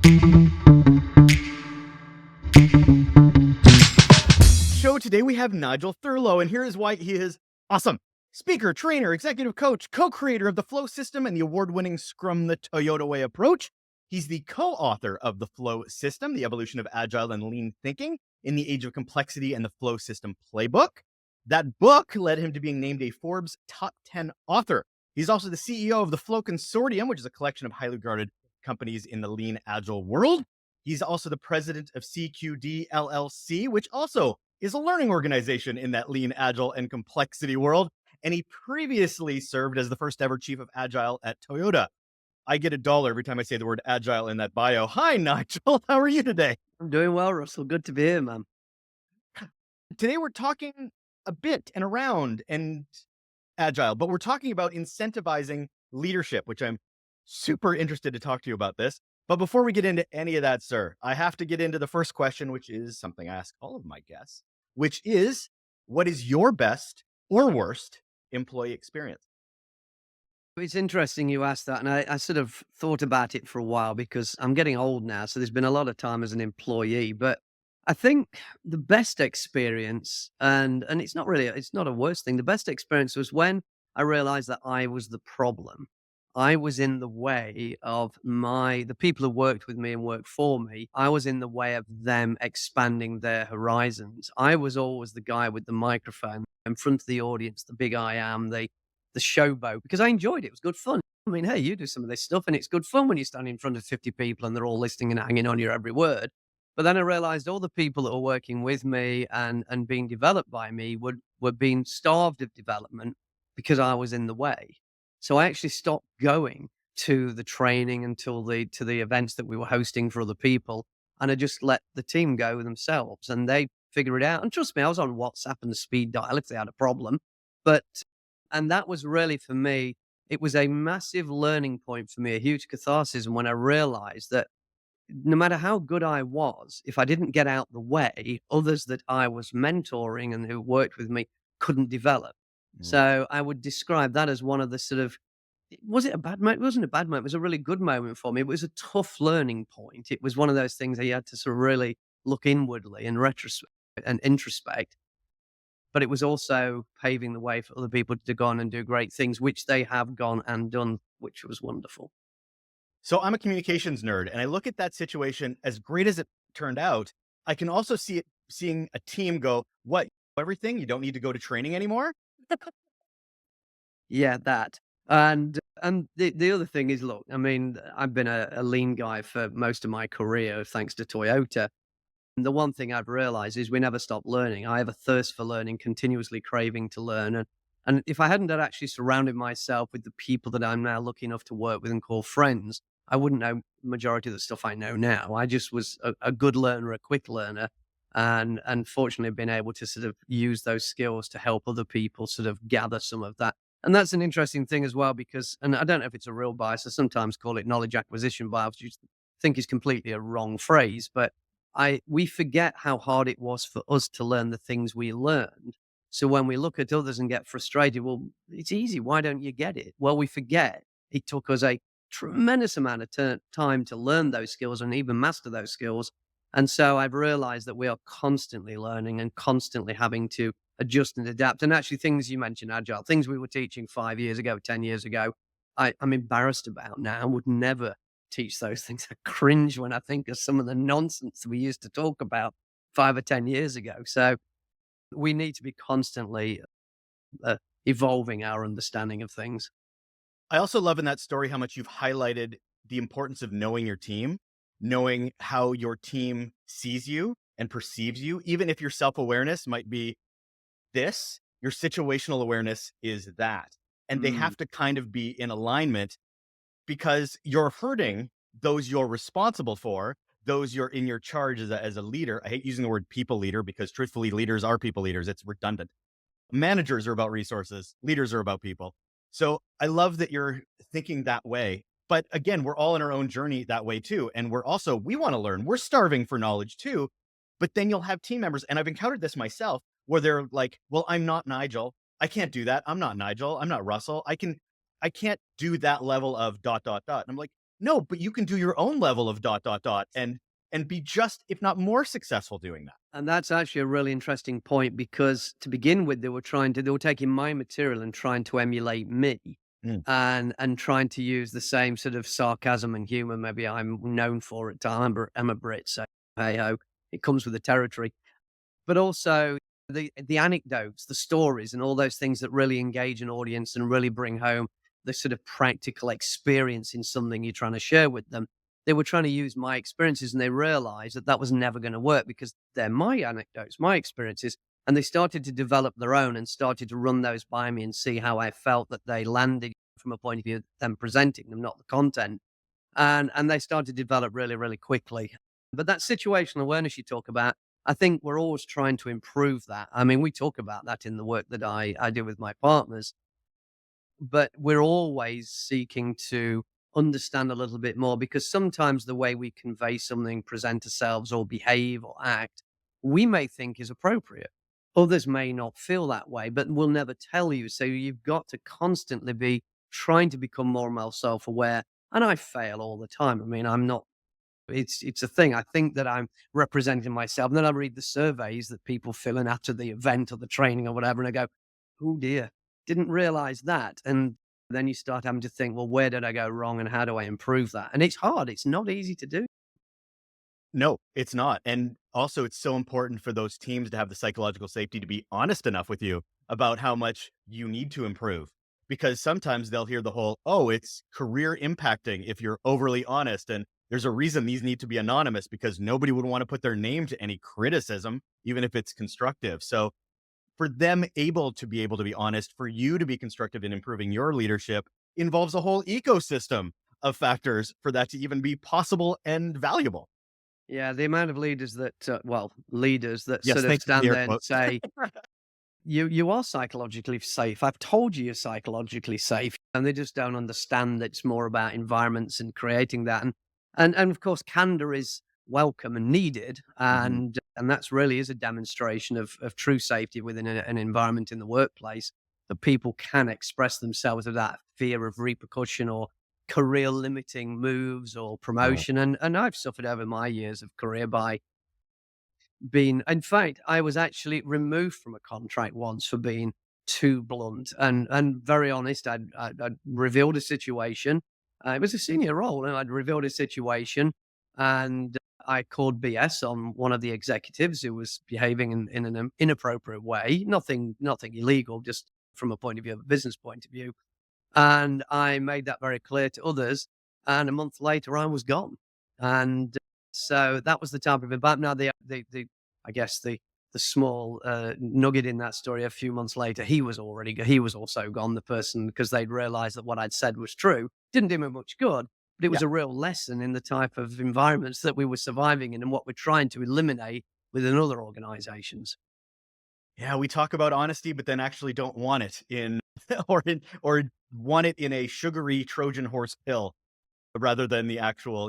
Show today we have Nigel Thurlow, and here is why he is awesome. Speaker, trainer, executive coach, co-creator of the Flow system and the award-winning Scrum the Toyota Way approach. He's the co-author of the Flow system, the evolution of agile and lean thinking in the age of complexity, and the Flow system playbook. That book led him to being named a Forbes top 10 author. He's also the CEO of the Flow Consortium, which is a collection of highly regarded companies in the lean agile world. He's also the president of CQD LLC, which also is a learning organization in that lean, agile, and complexity world. And he previously served as the first ever chief of agile at Toyota. I get $1 every time I say the word agile in that bio. Hi, Nigel. How are you today? I'm doing well, Russell. Good to be here, man. Today we're talking a bit and around and agile, but we're talking about incentivizing leadership, which I'm super interested to talk to you about this. But before we get into any of that, sir, I have to get into the first question, which is something I ask all of my guests, which is, what is your best or worst employee experience? It's interesting you asked that, and I sort of thought about it for a while because I'm getting old now, so there's been a lot of time as an employee. But I think the best experience, and it's not a worst thing. The best experience was when I realized that I was the problem. I was in the way of the people who worked with me and worked for me. I was in the way of them expanding their horizons. I was always the guy with the microphone in front of the audience, the big I am, the showboat, because I enjoyed it. It was good fun. I mean, hey, you do some of this stuff and it's good fun when you stand in front of 50 people and they're all listening and hanging on your every word. But then I realized all the people that were working with me and being developed by me were being starved of development because I was in the way. So I actually stopped going to the training until to the events that we were hosting for other people. And I just let the team go themselves and they figure it out. And trust me, I was on WhatsApp and the speed dial if they had a problem. But and that was really for me, it was a massive learning point for me, a huge catharsis when I realized that no matter how good I was, if I didn't get out the way, others that I was mentoring and who worked with me couldn't develop. Mm. So I would describe that as one of the sort of, was it a bad moment? It wasn't a bad moment. It was a really good moment for me. It was a tough learning point. It was one of those things that you had to sort of really look inwardly and retrospect and introspect, but it was also paving the way for other people to go on and do great things, which they have gone and done, which was wonderful. So I'm a communications nerd, and I look at that situation, as great as it turned out. I can also seeing a team go, what, everything? You don't need to go to training anymore? Yeah, that. And the other thing is, look, I mean, I've been a lean guy for most of my career, thanks to Toyota. And the one thing I've realized is we never stop learning. I have a thirst for learning, continuously craving to learn. And if I hadn't had actually surrounded myself with the people that I'm now lucky enough to work with and call friends, I wouldn't know majority of the stuff I know now. I just was a good learner, a quick learner, and fortunately been able to sort of use those skills to help other people sort of gather some of that. And that's an interesting thing as well, because, and I don't know if it's a real bias, I sometimes call it knowledge acquisition bias, which I think is completely a wrong phrase, but we forget how hard it was for us to learn the things we learned. So when we look at others and get frustrated, well, it's easy. Why don't you get it? Well, we forget it took us a tremendous amount of time to learn those skills and even master those skills. And so I've realized that we are constantly learning and constantly having to adjust and adapt. And actually, things you mentioned, agile, things we were teaching 5 years ago, 10 years ago, I'm embarrassed about now, would never teach those things. I cringe when I think of some of the nonsense we used to talk about 5 or 10 years ago. So we need to be constantly uh, evolving our understanding of things. I also love in that story how much you've highlighted the importance of knowing your team, knowing how your team sees you and perceives you, even if your self-awareness might be this, your situational awareness is that. And they Mm. have to kind of be in alignment, because you're hurting those you're responsible for, those you're in your charge as a leader. I hate using the word people leader because truthfully, leaders are people leaders. It's redundant. Managers are about resources, leaders are about people. So I love that you're thinking that way. But again, we're all in our own journey that way too. And we want to learn. We're starving for knowledge too. But then you'll have team members, and I've encountered this myself, where they're like, well, I'm not Nigel. I can't do that. I'm not Nigel. I'm not Russell. I can't do that level of dot, dot, dot. And I'm like, No, but you can do your own level of dot dot dot and be just, if not more successful doing that. And that's actually a really interesting point because to begin with, they were taking my material and trying to emulate me Mm. and trying to use the same sort of sarcasm and humor maybe I'm known for at times. I'm a Brit, so hey ho, it comes with the territory. But also the anecdotes, the stories, and all those things that really engage an audience and really bring home the sort of practical experience in something you're trying to share with them. They were trying to use my experiences, and they realized that that was never going to work because they're my anecdotes, my experiences. And they started to develop their own and started to run those by me and see how I felt that they landed from a point of view of them presenting them, not the content. And they started to develop really, really quickly. But that situational awareness you talk about, I think we're always trying to improve that. I mean, we talk about that in the work that I do with my partners, but we're always seeking to understand a little bit more because sometimes the way we convey something, present ourselves, or behave or act, we may think is appropriate. Others may not feel that way, but will never tell you. So you've got to constantly be trying to become more and more self aware. And I fail all the time. I mean, I'm not it's a thing. I think that I'm representing myself. And then I read the surveys that people fill in after the event or the training or whatever, and I go, "Oh dear, didn't realize that." And then you start having to think, well, where did I go wrong and how do I improve that? And it's hard. It's not easy to do. No, it's not. And also, it's so important for those teams to have the psychological safety to be honest enough with you about how much you need to improve. Because sometimes they'll hear the whole, oh, it's career impacting if you're overly honest. And there's a reason these need to be anonymous because nobody would want to put their name to any criticism, even if it's constructive. So, for them able to be honest, for you to be constructive in improving your leadership involves a whole ecosystem of factors for that to even be possible and valuable. Yeah, the amount of leaders that, leaders that Yes, sort of thank you for the stand air there and quote. say, you are psychologically safe. I've told you you're psychologically safe, and they just don't understand that it's more about environments and creating that. And of course, candor is welcome and needed, Mhm. and that's really is a demonstration of true safety within an environment in the workplace that people can express themselves without fear of repercussion or career limiting moves or Right. promotion. And I've suffered over my years of career by been in fact, I was actually removed from a contract once for being too blunt and very honest. I'd revealed a situation. It was a senior role, and I'd revealed a situation, and I called BS on one of the executives who was behaving in an inappropriate way. Nothing illegal, just from a point of view, of a business point of view. And I made that very clear to others. And a month later, I was gone. And so that was the type of impact. Now, I guess the small nugget in that story, a few months later, he was also gone. The person, because they'd realized that what I'd said was true, didn't do me much good. But it Yeah. was a real lesson in the type of environments that we were surviving in and what we're trying to eliminate within other organizations. Yeah, we talk about honesty, but then actually don't want it in or want it in a sugary Trojan horse pill rather than the actual,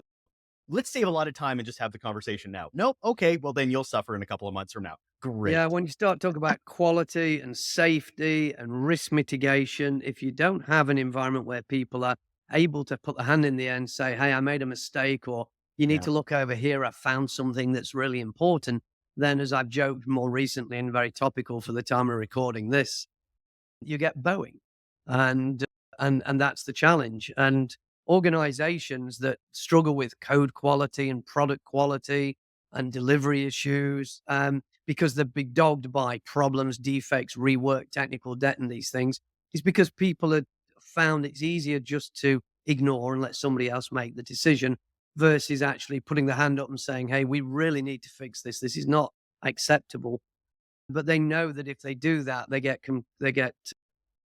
let's save a lot of time and just have the conversation now. Nope. Okay. Well, then you'll suffer in a couple of months from now. Yeah, Great. when you start talking about quality and safety and risk mitigation, if you don't have an environment where people are able to put their hand in the air and say, "Hey, I made a mistake," or "You need Yeah. to look over here, I found something that's really important," then as I've joked more recently and very topical for the time of recording this, you get Boeing. And and that's the challenge. And organizations that struggle with code quality and product quality and delivery issues, because they're big dogged by problems, defects, rework, technical debt, and these things, is because people have found it's easier just to ignore and let somebody else make the decision versus actually putting the hand up and saying, "Hey, we really need to fix this. This is not acceptable." But they know that if they do that, they get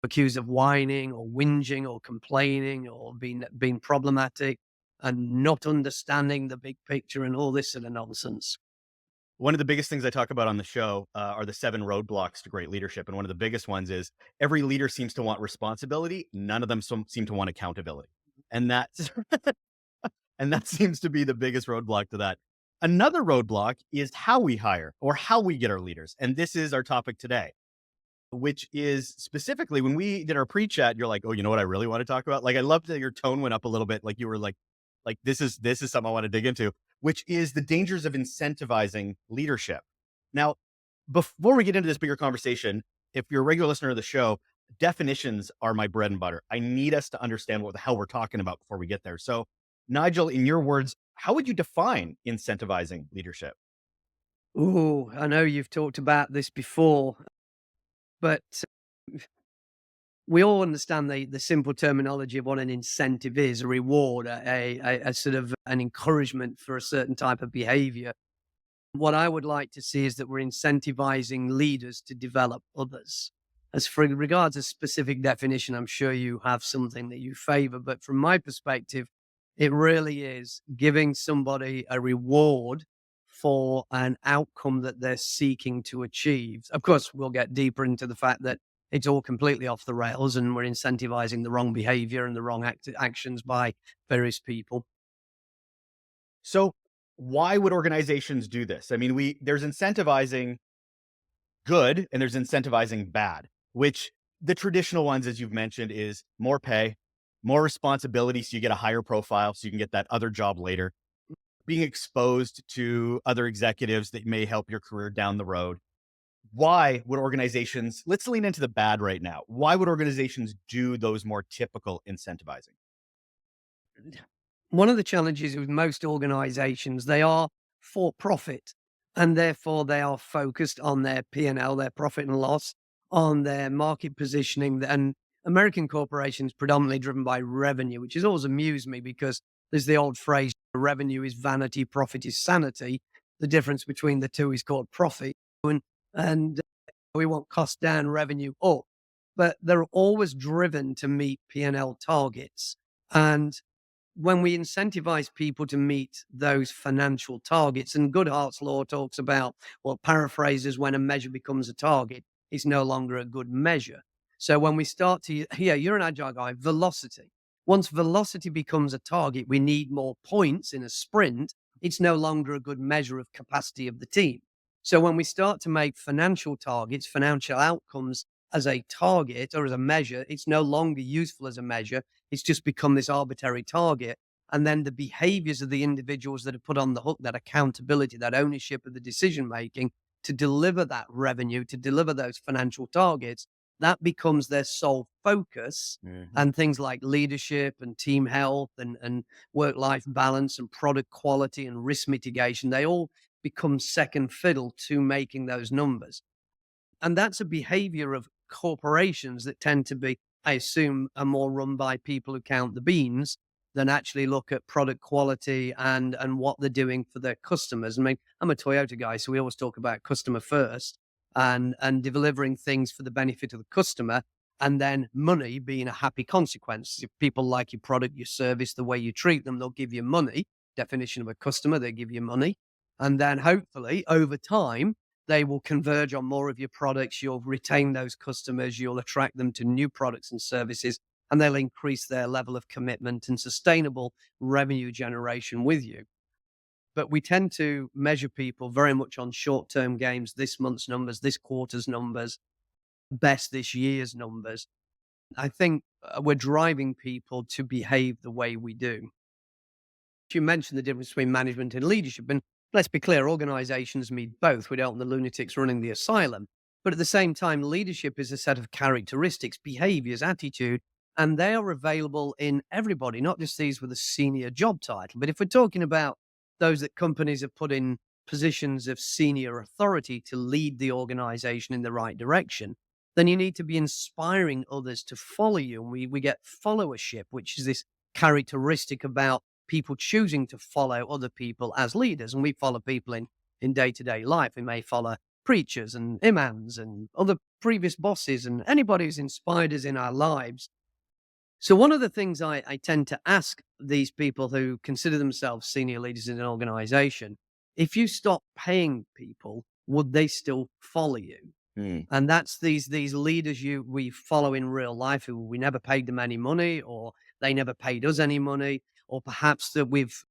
accused of whining or whinging or complaining or being problematic and not understanding the big picture and all this sort of nonsense. One of the biggest things I talk about on the show are the 7 roadblocks to great leadership. And one of the biggest ones is every leader seems to want responsibility. None of them seem to want accountability. And that's, and that seems to be the biggest roadblock to that. Another roadblock is how we hire or how we get our leaders. And this is our topic today, which is specifically when we did our pre-chat, you're like, oh, you know what I really want to talk about? Like, I loved that your tone went up a little bit. Like you were like like this is something I want to dig into, which is the dangers of incentivizing leadership. Now, before we get into this bigger conversation, if you're a regular listener of the show, definitions are my bread and butter. I need us to understand what the hell we're talking about before we get there. So, Nigel, in your words, how would you define incentivizing leadership? Ooh, I know you've talked about this before, but we all understand the simple terminology of what an incentive is, a reward, a sort of an encouragement for a certain type of behavior. What I would like to see is that we're incentivizing leaders to develop others. As for regards a specific definition, I'm sure you have something that you favor, but from my perspective, it really is giving somebody a reward for an outcome that they're seeking to achieve. Of course, we'll get deeper into the fact that it's all completely off the rails and we're incentivizing the wrong behavior and the wrong actions by various people. So, why would organizations do this? I mean, we there's incentivizing good and there's incentivizing bad, which the traditional ones, as you've mentioned, is more pay, more responsibility, so you get a higher profile, so you can get that other job later, being exposed to other executives that may help your career down the road. Why would organizations, let's lean into the bad right now. Why would organizations do those more typical incentivizing? One of the challenges with most organizations, they are for profit and therefore they are focused on their P&L, their profit and loss, on their market positioning. And American corporations predominantly driven by revenue, which has always amused me because there's the old phrase, revenue is vanity, profit is sanity. The difference between the two is called profit. And we want cost down, revenue up, but they're always driven to meet P&L targets. And when we incentivize people to meet those financial targets, and Goodhart's law talks about, well, paraphrases, when a measure becomes a target, it's no longer a good measure. So when we start to, yeah, you're an agile guy, velocity. Once velocity becomes a target, we need more points in a sprint. It's no longer a good measure of capacity of the team. So when we start to make financial targets, financial outcomes as a target or as a measure, it's no longer useful as a measure. It's just become this arbitrary target. And then the behaviors of the individuals that are put on the hook, that accountability, that ownership of the decision making to deliver that revenue, to deliver those financial targets, that becomes their sole focus. Mhm. And things like leadership and team health and work life balance and product quality and risk mitigation, they all become second fiddle to making those numbers. And that's a behavior of corporations that tend to be, I assume, are more run by people who count the beans than actually look at product quality and what they're doing for their customers. I mean, I'm a Toyota guy, so we always talk about customer first and delivering things for the benefit of the customer, and then money being a happy consequence. If people like your product, your service, the way you treat them, they'll give you money. Definition of a customer, they give you money. And then hopefully over time, they will converge on more of your products. You'll retain those customers. You'll attract them to new products and services, and they'll increase their level of commitment and sustainable revenue generation with you. But we tend to measure people very much on short term gains, this month's numbers, this quarter's numbers, best this year's numbers. I think we're driving people to behave the way we do. You mentioned the difference between management and leadership. And let's be clear, organizations need both. We don't want the lunatics running the asylum. But at the same time, leadership is a set of characteristics, behaviors, attitude, and they are available in everybody, not just these with a senior job title. But if we're talking about those that companies have put in positions of senior authority to lead the organization in the right direction, then you need to be inspiring others to follow you. And we get followership, which is this characteristic about people choosing to follow other people as leaders. And we follow people in day-to-day life. We may follow preachers and imams and other previous bosses and anybody who's inspired us in our lives. So one of the things I tend to ask these people who consider themselves senior leaders in an organization, if you stop paying people, would they still follow you? Mm. And that's these leaders we follow in real life who we never paid them any money, or they never paid us any money, or perhaps that we've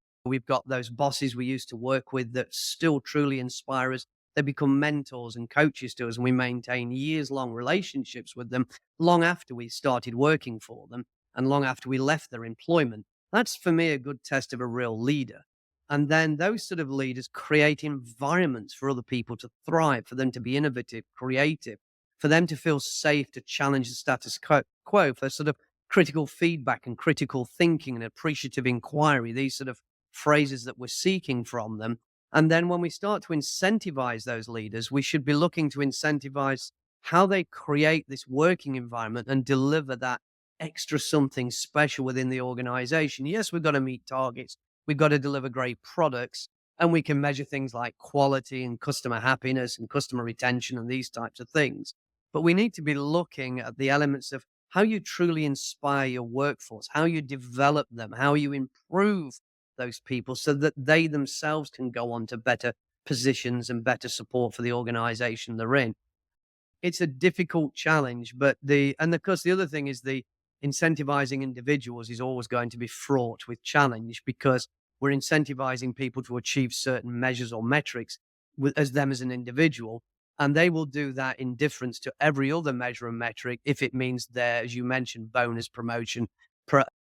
got those bosses we used to work with that still truly inspire us. They become mentors and coaches to us, and we maintain years long relationships with them long after we started working for them and long after we left their employment. That's for me a good test of a real leader. And then those sort of leaders create environments for other people to thrive, for them to be innovative, creative, for them to feel safe to challenge the status quo, for sort of critical feedback and critical thinking and appreciative inquiry, these sort of phrases that we're seeking from them. And then when we start to incentivize those leaders, we should be looking to incentivize how they create this working environment and deliver that extra something special within the organization. Yes, we've got to meet targets. We've got to deliver great products, and we can measure things like quality and customer happiness and customer retention and these types of things. But we need to be looking at the elements of how you truly inspire your workforce, how you develop them, how you improve those people so that they themselves can go on to better positions and better support for the organization they're in. It's a difficult challenge, but of course, the other thing is the incentivizing individuals is always going to be fraught with challenge because we're incentivizing people to achieve certain measures or metrics as them as an individual. And they will do that in difference to every other measure and metric if it means their, as you mentioned, bonus, promotion,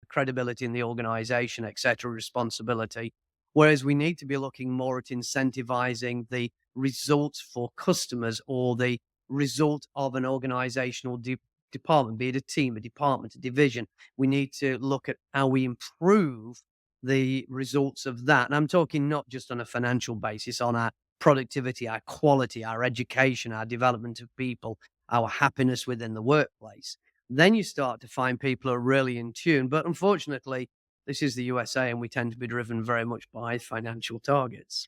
credibility in the organization, etc., responsibility. Whereas we need to be looking more at incentivizing the results for customers or the result of an organizational department, be it a team, a department, a division. We need to look at how we improve the results of that. And I'm talking not just on a financial basis, on our productivity, our quality, our education, our development of people, our happiness within the workplace. Then you start to find people are really in tune. But unfortunately, this is the USA and we tend to be driven very much by financial targets.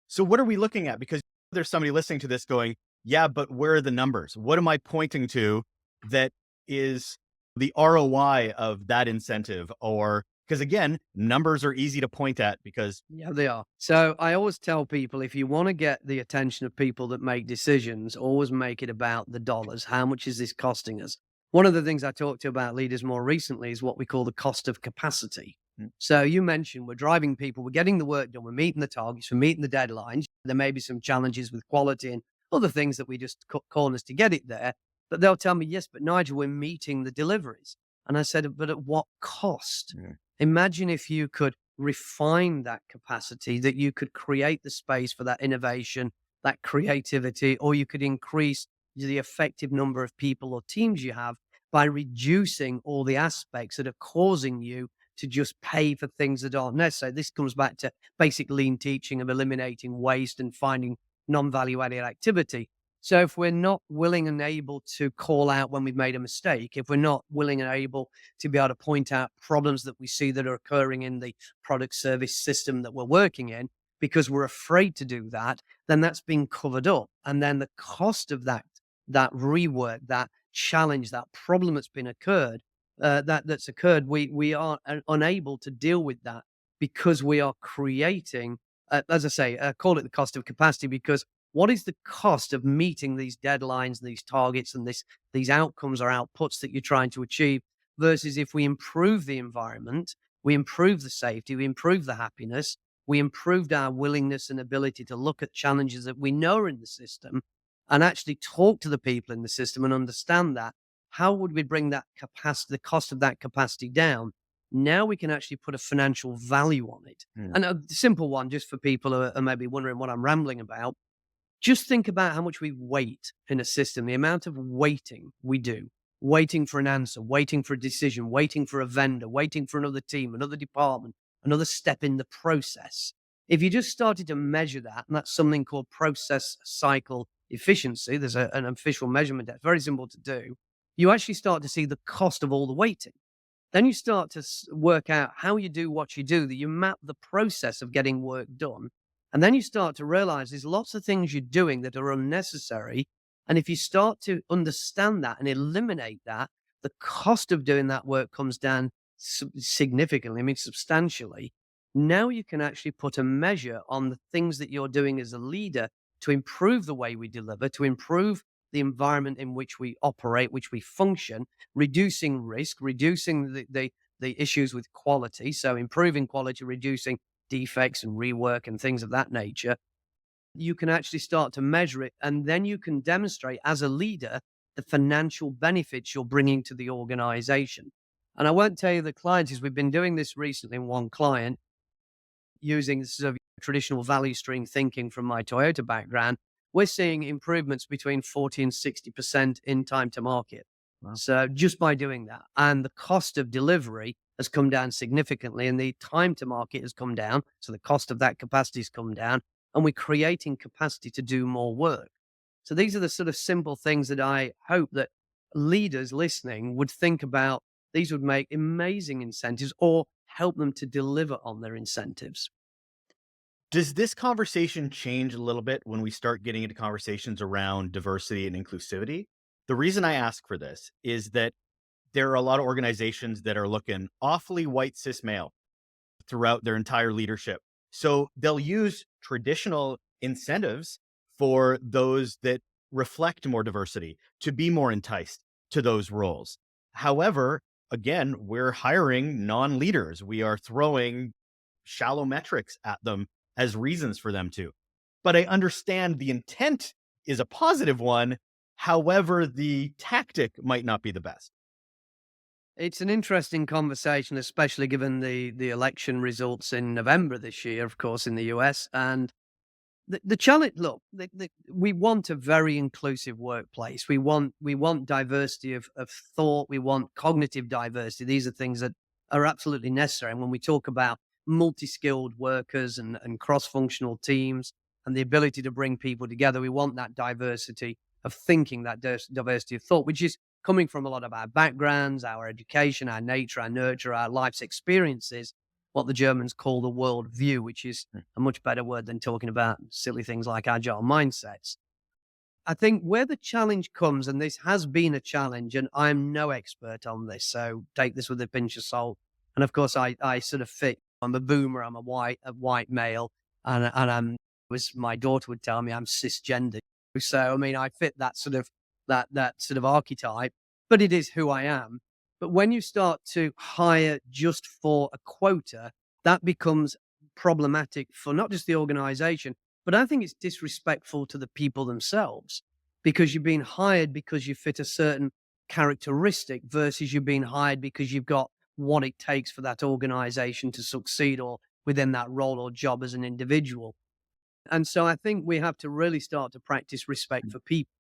So what are we looking at? Because there's somebody listening to this going, yeah, but where are the numbers? What am I pointing to that is the ROI of that incentive? Or because again, numbers are easy to point at because Yeah, they are. So I always tell people if you want to get the attention of people that make decisions, always make it about the dollars. How much is this costing us? One of the things I talked to about leaders more recently is what we call the cost of capacity. Mm. So you mentioned we're driving people, we're getting the work done, we're meeting the targets, we're meeting the deadlines. There may be some challenges with quality and other things that we just cut corners to get it there. But they'll tell me, yes, but Nigel, we're meeting the deliveries. And I said, but at what cost? Mm. Imagine if you could refine that capacity, that you could create the space for that innovation, that creativity, or you could increase the effective number of people or teams you have by reducing all the aspects that are causing you to just pay for things that aren't necessary. This comes back to basic lean teaching of eliminating waste and finding non-value added activity. So if we're not willing and able to call out when we've made a mistake, if we're not willing and able to be able to point out problems that we see that are occurring in the product service system that we're working in, because we're afraid to do that, then that's being covered up. And then the cost of that rework, that challenge, that problem that's occurred, we are unable to deal with that because we are creating, as I say, call it the cost of capacity, because what is the cost of meeting these deadlines, these targets, and these outcomes or outputs that you're trying to achieve versus if we improve the environment, we improve the safety, we improve the happiness, we improved our willingness and ability to look at challenges that we know are in the system and actually talk to the people in the system and understand that. How would we bring that capacity, the cost of that capacity down? Now we can actually put a financial value on it. Mm. And a simple one, just for people who are maybe wondering what I'm rambling about, just think about how much we wait in a system, the amount of waiting we do, waiting for an answer, waiting for a decision, waiting for a vendor, waiting for another team, another department, another step in the process. If you just started to measure that, and that's something called process cycle efficiency, there's an official measurement that's very simple to do, you actually start to see the cost of all the waiting. Then you start to work out how you do what you do, that you map the process of getting work done. And then you start to realize there's lots of things you're doing that are unnecessary. And if you start to understand that and eliminate that, the cost of doing that work comes down significantly, I mean, substantially. Now you can actually put a measure on the things that you're doing as a leader to improve the way we deliver, to improve the environment in which we operate, which we function, reducing risk, reducing the issues with quality. So improving quality, reducing defects and rework and things of that nature. You can actually start to measure it. And then you can demonstrate as a leader the financial benefits you're bringing to the organization. And I won't tell you the clients is we've been doing this recently in one client using sort of traditional value stream thinking from my Toyota background. We're seeing improvements between 40 and 60% in time to market. Wow. So just by doing that, and the cost of delivery has come down significantly, and the time to market has come down. So the cost of that capacity has come down, and we're creating capacity to do more work. So these are the sort of simple things that I hope that leaders listening would think about. These would make amazing incentives or help them to deliver on their incentives. Does this conversation change a little bit when we start getting into conversations around diversity and inclusivity? The reason I ask for this is that there are a lot of organizations that are looking awfully white cis male throughout their entire leadership. So they'll use traditional incentives for those that reflect more diversity to be more enticed to those roles. However, again, we're hiring non leaders. We are throwing shallow metrics at them as reasons for them to. But I understand the intent is a positive one. However, the tactic might not be the best. It's an interesting conversation, especially given the election results in November this year, of course, in the US. And the challenge, look, we want a very inclusive workplace. We want diversity of thought. We want cognitive diversity. These are things that are absolutely necessary. And when we talk about multi-skilled workers and cross-functional teams and the ability to bring people together, we want that diversity of thinking, that diversity of thought, which is coming from a lot of our backgrounds, our education, our nature, our nurture, our life's experiences, what the Germans call the world view, which is a much better word than talking about silly things like agile mindsets. I think where the challenge comes, and this has been a challenge, and I'm no expert on this, so take this with a pinch of salt. And of course, I sort of fit. I'm a boomer. I'm a white male, and I'm was my daughter would tell me I'm cisgender. So I mean, I fit that sort of that sort of archetype, but it is who I am. But when you start to hire just for a quota, that becomes problematic for not just the organization, but I think it's disrespectful to the people themselves because you've been hired because you fit a certain characteristic versus you've been hired because you've got what it takes for that organization to succeed or within that role or job as an individual. And so I think we have to really start to practice respect for people,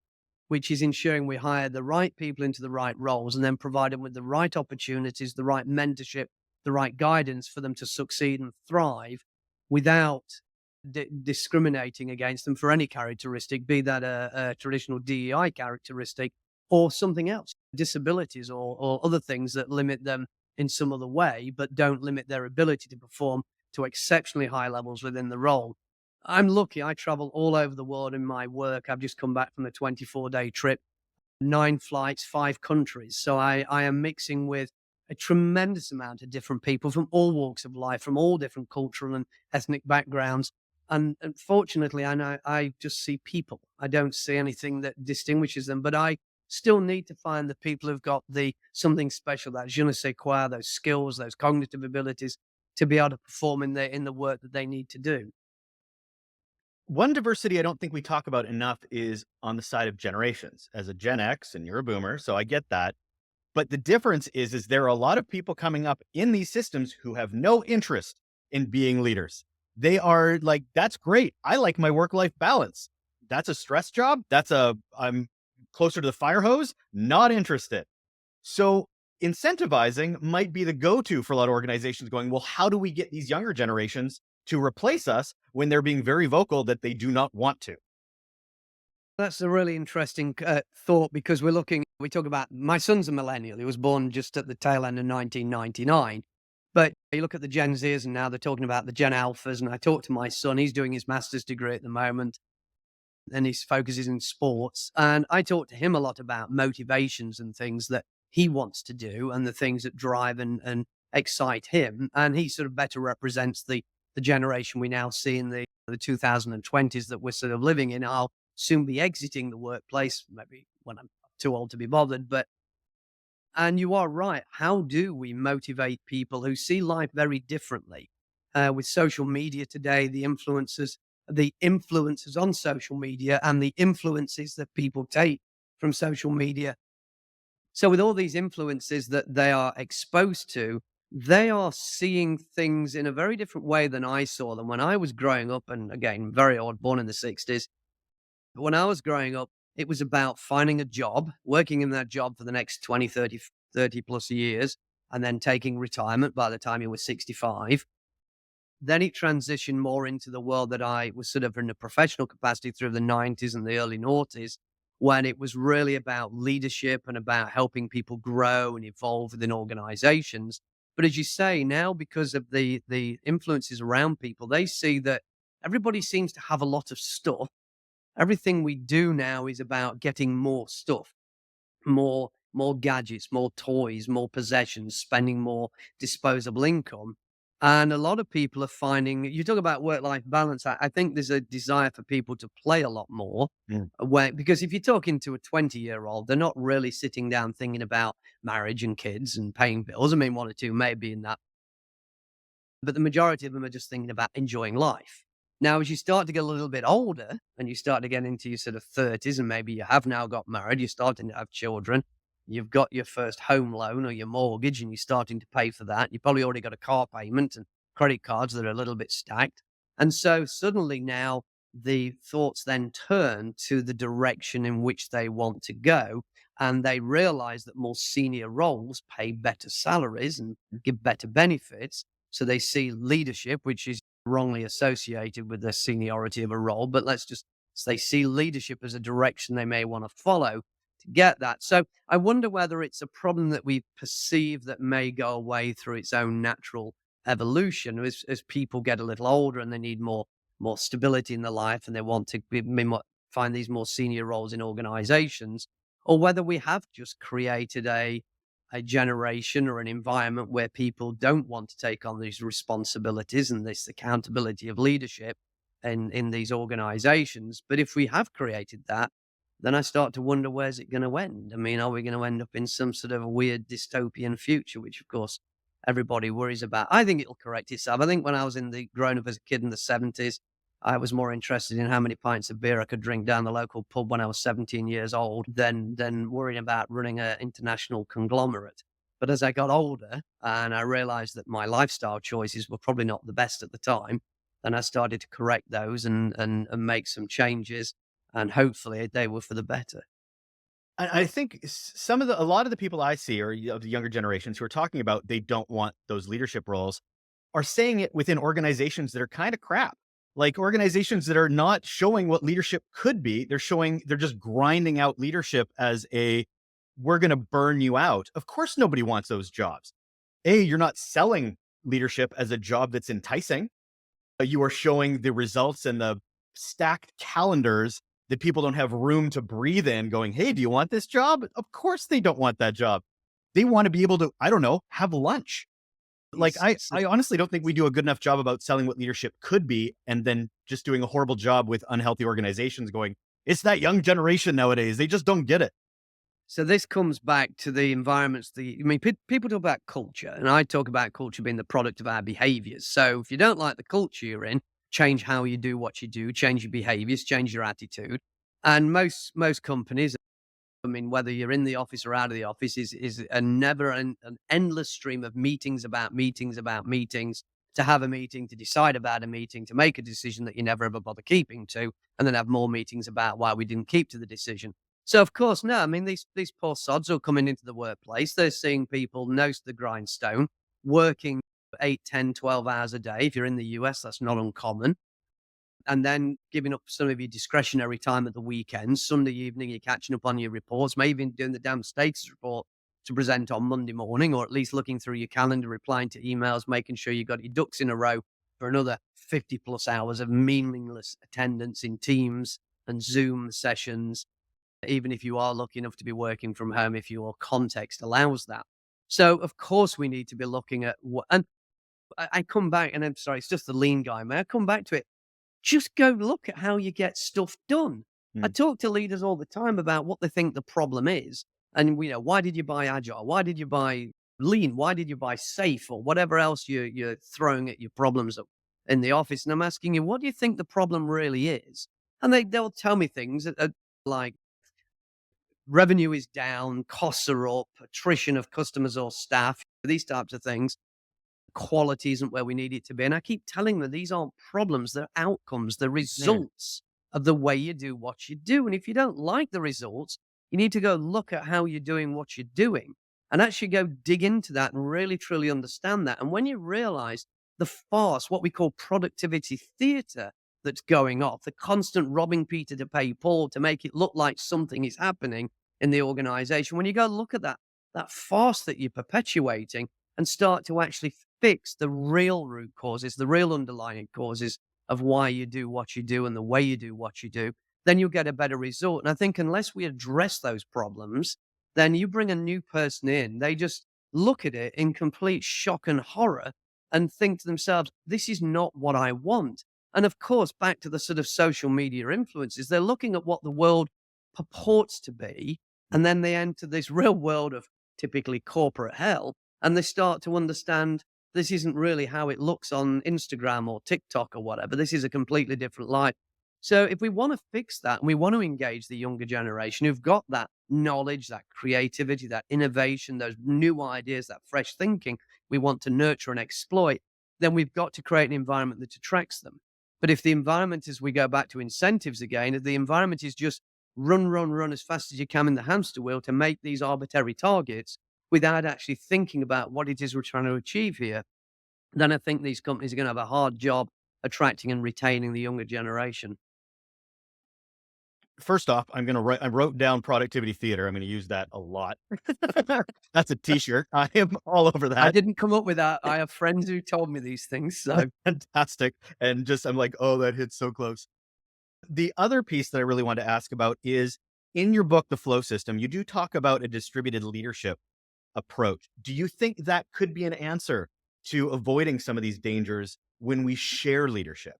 which is ensuring we hire the right people into the right roles and then provide them with the right opportunities, the right mentorship, the right guidance for them to succeed and thrive without discriminating against them for any characteristic, be that a traditional DEI characteristic or something else, disabilities or other things that limit them in some other way, but don't limit their ability to perform to exceptionally high levels within the role. I'm lucky. I travel all over the world in my work. I've just come back from a 24-day trip, 9 flights, 5 countries. So I am mixing with a tremendous amount of different people from all walks of life, from all different cultural and ethnic backgrounds. And fortunately, I just see people. I don't see anything that distinguishes them, but I still need to find the people who've got the something special, that je ne sais quoi, those skills, those cognitive abilities to be able to perform in the work that they need to do. One diversity I don't think we talk about enough is on the side of generations. As a Gen X, and you're a boomer, so I get that. But the difference is there are a lot of people coming up in these systems who have no interest in being leaders. They are like, that's great. I like my work-life balance. That's a stress job. I'm closer to the fire hose. Not interested. So incentivizing might be the go-to for a lot of organizations going, well, how do we get these younger generations to replace us when they're being very vocal that they do not want to? That's a really interesting thought because we talk about my son's a millennial. He was born just at the tail end of 1999. But you look at the Gen Zers and now they're talking about the Gen Alphas. And I talked to my son, he's doing his master's degree at the moment and his focus is in sports. And I talked to him a lot about motivations and things that he wants to do and the things that drive and excite him. And he sort of better represents the generation we now see in the 2020s that we're sort of living in. I'll soon be exiting the workplace, maybe when I'm too old to be bothered. But and you are right. How do we motivate people who see life very differently? With social media today, the influences on social media and the influences that people take from social media So with all these influences that they are exposed to, they are seeing things in a very different way than I saw them when I was growing up. And again, very old, born in the 60s. But when I was growing up, it was about finding a job, working in that job for the next 20, 30, 30 plus years, and then taking retirement by the time you were 65. Then it transitioned more into the world that I was sort of in a professional capacity through the 90s and the early noughties, when it was really about leadership and about helping people grow and evolve within organizations. But as you say, now because of the influences around people, they see that everybody seems to have a lot of stuff. Everything we do now is about getting more stuff, more gadgets, more toys, more possessions, spending more disposable income. And a lot of people are finding, you talk about work-life balance. I think there's a desire for people to play a lot more. Mm. Because if you're talking to a 20-year-old, they're not really sitting down thinking about marriage and kids and paying bills. I mean, one or two may be in that, but the majority of them are just thinking about enjoying life. Now, as you start to get a little bit older and you start to get into your sort of 30s, and maybe you have now got married, you're starting to have children, you've got your first home loan or your mortgage, and you're starting to pay for that. You've probably already got a car payment and credit cards that are a little bit stacked. And so suddenly now the thoughts then turn to the direction in which they want to go. And they realize that more senior roles pay better salaries and give better benefits. So they see leadership, which is wrongly associated with the seniority of a role, but let's just say see leadership as a direction they may want to follow to get that. So I wonder whether it's a problem that we perceive that may go away through its own natural evolution as people get a little older and they need more stability in their life and they want to find these more senior roles in organizations, or whether we have just created a generation or an environment where people don't want to take on these responsibilities and this accountability of leadership in these organizations. But if we have created that, then I start to wonder, where's it going to end? I mean, are we going to end up in some sort of a weird dystopian future, which of course everybody worries about? I think it'll correct itself. I think when I was growing up as a kid in the 70s, I was more interested in how many pints of beer I could drink down the local pub when I was 17 years old than worrying about running an international conglomerate. But as I got older and I realized that my lifestyle choices were probably not the best at the time, then I started to correct those and make some changes. And hopefully they were for the better. I think a lot of the people I see are of the younger generations who are talking about they don't want those leadership roles are saying it within organizations that are kind of crap. Like organizations that are not showing what leadership could be. They're just grinding out leadership as we're going to burn you out. Of course, nobody wants those jobs. You're not selling leadership as a job that's enticing. You are showing the results and the stacked calendars that people don't have room to breathe in going, hey, do you want this job? Of course they don't want that job. They want to be able to, I don't know, have lunch. Like It's I honestly don't think we do a good enough job about selling what leadership could be and then just doing a horrible job with unhealthy organizations going, it's that young generation nowadays. They just don't get it. So this comes back to the environments. People talk about culture, and I talk about culture being the product of our behaviors. So if you don't like the culture you're in, change how you do what you do, change your behaviors, change your attitude. And most companies, I mean, whether you're in the office or out of the office, is a an endless stream of meetings about meetings about meetings, to have a meeting, to decide about a meeting, to make a decision that you never ever bother keeping to, and then have more meetings about why we didn't keep to the decision. So of course, no, I mean, these poor sods are coming into the workplace. They're seeing people nose to the grindstone, working 8, 10, 12 hours a day. If you're in the US, that's not uncommon, and then giving up some of your discretionary time at the weekend. Sunday evening, you're catching up on your reports, maybe even doing the damn status report to present on Monday morning, or at least looking through your calendar, replying to emails, making sure you got your ducks in a row for another 50 plus hours of meaningless attendance in Teams and Zoom sessions, even if you are lucky enough to be working from home, if your context allows that. So, of course, we need to be looking at what, and I come back, and I'm sorry, it's just the lean guy, man. I come back to it, just go look at how you get stuff done. I Mm. talk to leaders all the time about what they think the problem is. And, why did you buy Agile? Why did you buy Lean? Why did you buy Safe or whatever else you're throwing at your problems in the office? And I'm asking you, what do you think the problem really is? And they'll tell me things like revenue is down, costs are up, attrition of customers or staff, these types of things. Quality isn't where we need it to be. And I keep telling them these aren't problems, they're outcomes, they're Man, results of the way you do what you do. And if you don't like the results, you need to go look at how you're doing what you're doing and actually go dig into that and really truly understand that. And when you realize the farce, what we call productivity theater that's going off, the constant robbing Peter to pay Paul to make it look like something is happening in the organization, when you go look at that farce that you're perpetuating and start to actually fix the real root causes, the real underlying causes of why you do what you do and the way you do what you do, then you'll get a better result. And I think unless we address those problems, then you bring a new person in, they just look at it in complete shock and horror and think to themselves, this is not what I want. And of course, back to the sort of social media influences, they're looking at what the world purports to be. And then they enter this real world of typically corporate hell and they start to understand this isn't really how it looks on Instagram or TikTok or whatever. This is a completely different life. So if we want to fix that and we want to engage the younger generation who've got that knowledge, that creativity, that innovation, those new ideas, that fresh thinking we want to nurture and exploit, then we've got to create an environment that attracts them. But if the environment, as we go back to incentives again, if the environment is just run, run, run as fast as you can in the hamster wheel to make these arbitrary targets without actually thinking about what it is we're trying to achieve here, then I think these companies are going to have a hard job attracting and retaining the younger generation. first off, I wrote down productivity theater. I'm gonna use that a lot. That's a t-shirt. I am all over I that. didn't come up with that. I have friends who told me these things. So Fantastic. And just I'm like, oh, that hits so close. The other piece that I really wanted to ask about is in your book, The Flow System, you do talk about a distributed leadership approach. Do you think that could be an answer to avoiding some of these dangers when we share leadership?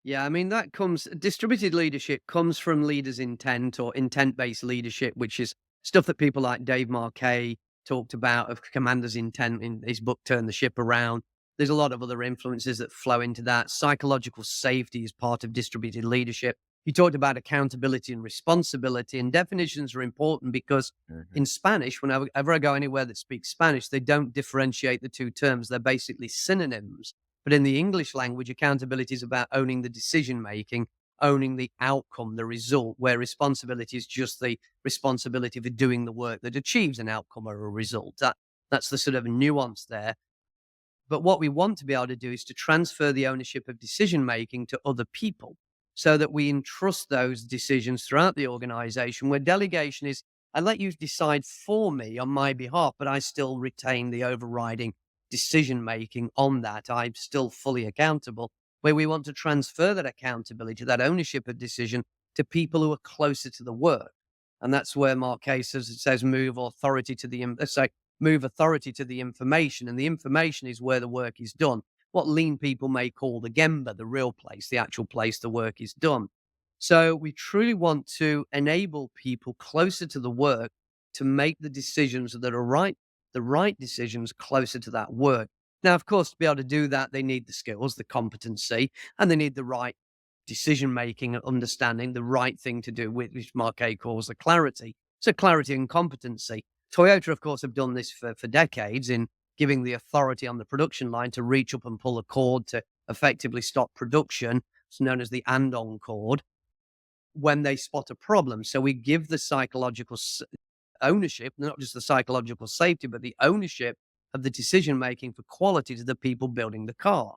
yeah, I mean, that comes distributed leadership comes from leaders' intent or intent-based leadership, which is stuff that people like Dave Marquet talked about of commander's intent in his book, Turn the Ship Around. There's a lot of other influences that flow into that. Psychological safety is part of distributed leadership. He talked about accountability and responsibility, and definitions are important because Mhm. in Spanish, whenever I go anywhere that speaks Spanish, they don't differentiate the two terms. They're basically synonyms. But in the English language, accountability is about owning the decision making, owning the outcome, the result, where responsibility is just the responsibility for doing the work that achieves an outcome or a result. That's the sort of nuance there. But what we want to be able to do is to transfer the ownership of decision making to other people so that we entrust those decisions throughout the organization, where delegation is, I let you decide for me on my behalf, but I still retain the overriding decision making on that. I'm still fully accountable. Where we want to transfer that accountability, that ownership of decision to people who are closer to the work. And that's where Marquet says, it says, move authority to the information, and the information is where the work is done. What lean people may call the Gemba, the real place, the actual place the work is done. So we truly want to enable people closer to the work to make the decisions that are right, the right decisions closer to that work. Now, of course, to be able to do that, they need the skills, the competency, and they need the right decision making and understanding the right thing to do, which Marquet calls the clarity. So clarity and competency. Toyota, of course, have done this for decades in giving the authority on the production line to reach up and pull a cord to effectively stop production. It's known as the andon cord when they spot a problem. So we give the psychological ownership, not just the psychological safety, but the ownership of the decision making for quality to the people building the car.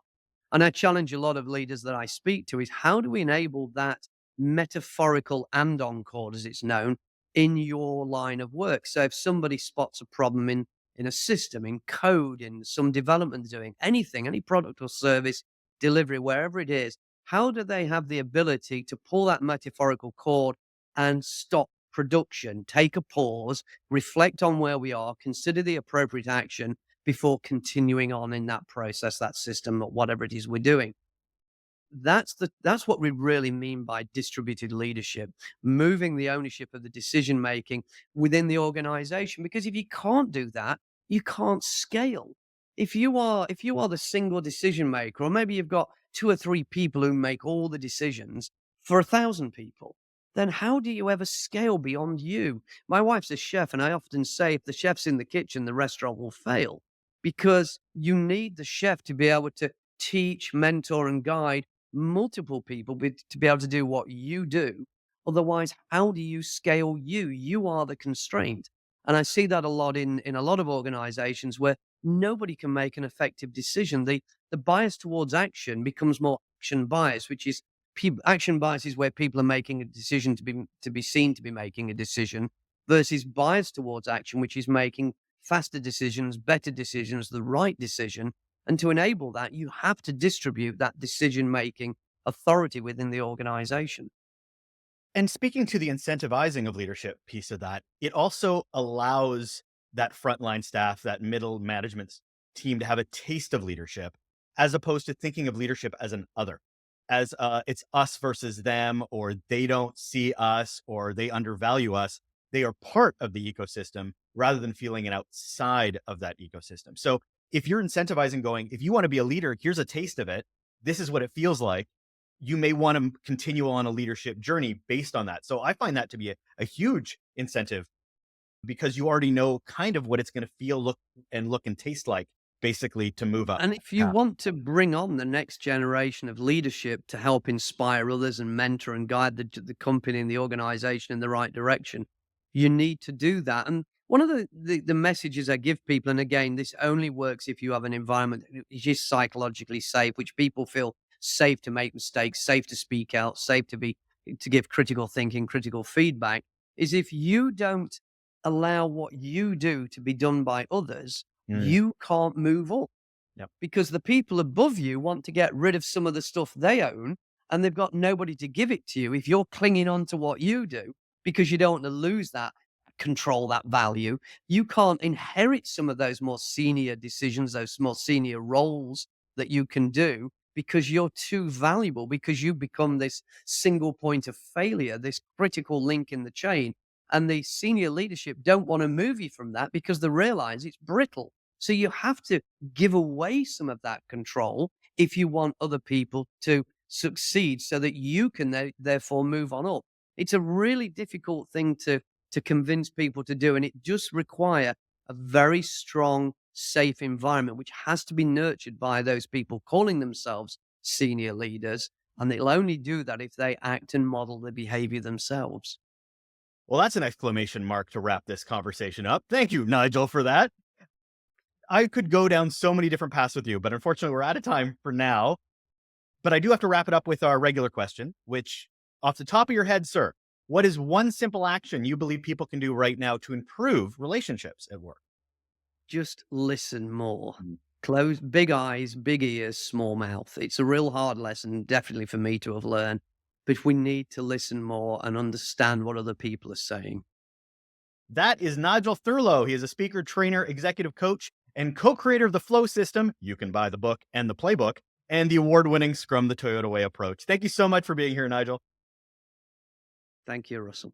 And I challenge a lot of leaders that I speak to is how do we enable that metaphorical andon cord, as it's known, in your line of work? So if somebody spots a problem in a system, in code, in some development doing anything, any product or service delivery, wherever it is, how do they have the ability to pull that metaphorical cord and stop production, take a pause, reflect on where we are, consider the appropriate action before continuing on in that process, that system, or whatever it is we're doing? That's what we really mean by distributed leadership, moving the ownership of the decision making within the organization. Because if you can't do that, you can't scale. If you are the single decision maker, or maybe you've got two or three people who make all the decisions for 1,000 people, then how do you ever scale beyond you? My wife's a chef, and I often say if the chef's in the kitchen, the restaurant will fail because you need the chef to be able to teach, mentor, and guide multiple people to be able to do what you do. Otherwise, how do you scale you? You are the constraint. And I see that a lot in a lot of organizations where nobody can make an effective decision. The bias towards action becomes more action bias, which is action bias is where people are making a decision to be seen to be making a decision, versus bias towards action, which is making faster decisions, better decisions, the right decision. And to enable that, you have to distribute that decision making authority within the organization. And speaking to the incentivizing of leadership piece of that, it also allows that frontline staff, that middle management team to have a taste of leadership, as opposed to thinking of leadership as an other, as it's us versus them, or they don't see us, or they undervalue us. They are part of the ecosystem rather than feeling an outside of that ecosystem. So if you're incentivizing going, if you want to be a leader, here's a taste of it. This is what it feels like. You may want to continue on a leadership journey based on that. So I find that to be a huge incentive because you already know kind of what it's going to feel, look and taste like, basically, to move up And if you path. want to bring on the next generation of leadership to help inspire others and mentor and guide the company and the organization in the right direction, you need to do that. And one of the messages I give people, and again, this only works if you have an environment that is psychologically safe, which people feel safe to make mistakes, safe to speak out, safe to give critical thinking, critical feedback, is if you don't allow what you do to be done by others, Mm, you can't move up yep. because the people above you want to get rid of some of the stuff they own and they've got nobody to give it to you. If you're clinging on to what you do because you don't want to lose that control, that value, you can't inherit some of those more senior decisions, those more senior roles that you can do because you're too valuable, because you become this single point of failure, this critical link in the chain. And the senior leadership don't want to move you from that because they realize it's brittle. So you have to give away some of that control if you want other people to succeed so that you can therefore move on up. It's a really difficult thing to convince people to do, and it just require a very strong, safe environment, which has to be nurtured by those people calling themselves senior leaders. And they'll only do that if they act and model the behavior themselves. Well, that's an exclamation mark to wrap this conversation up. Thank you, Nigel, for that. I could go down so many different paths with you, but unfortunately, we're out of time for now. But I do have to wrap it up with our regular question, which, off the top of your head, sir, what is one simple action you believe people can do right now to improve relationships at work? Just listen more. Mm. Close big eyes, big ears, small mouth. It's a real hard lesson, definitely for me to have learned. But we need to listen more and understand what other people are saying. That is Nigel Thurlow. He is a speaker, trainer, executive coach, and co-creator of the Flow System. You can buy the book and the playbook, and the award-winning Scrum the Toyota Way approach. Thank you so much for being here, Nigel. Thank you, Russell.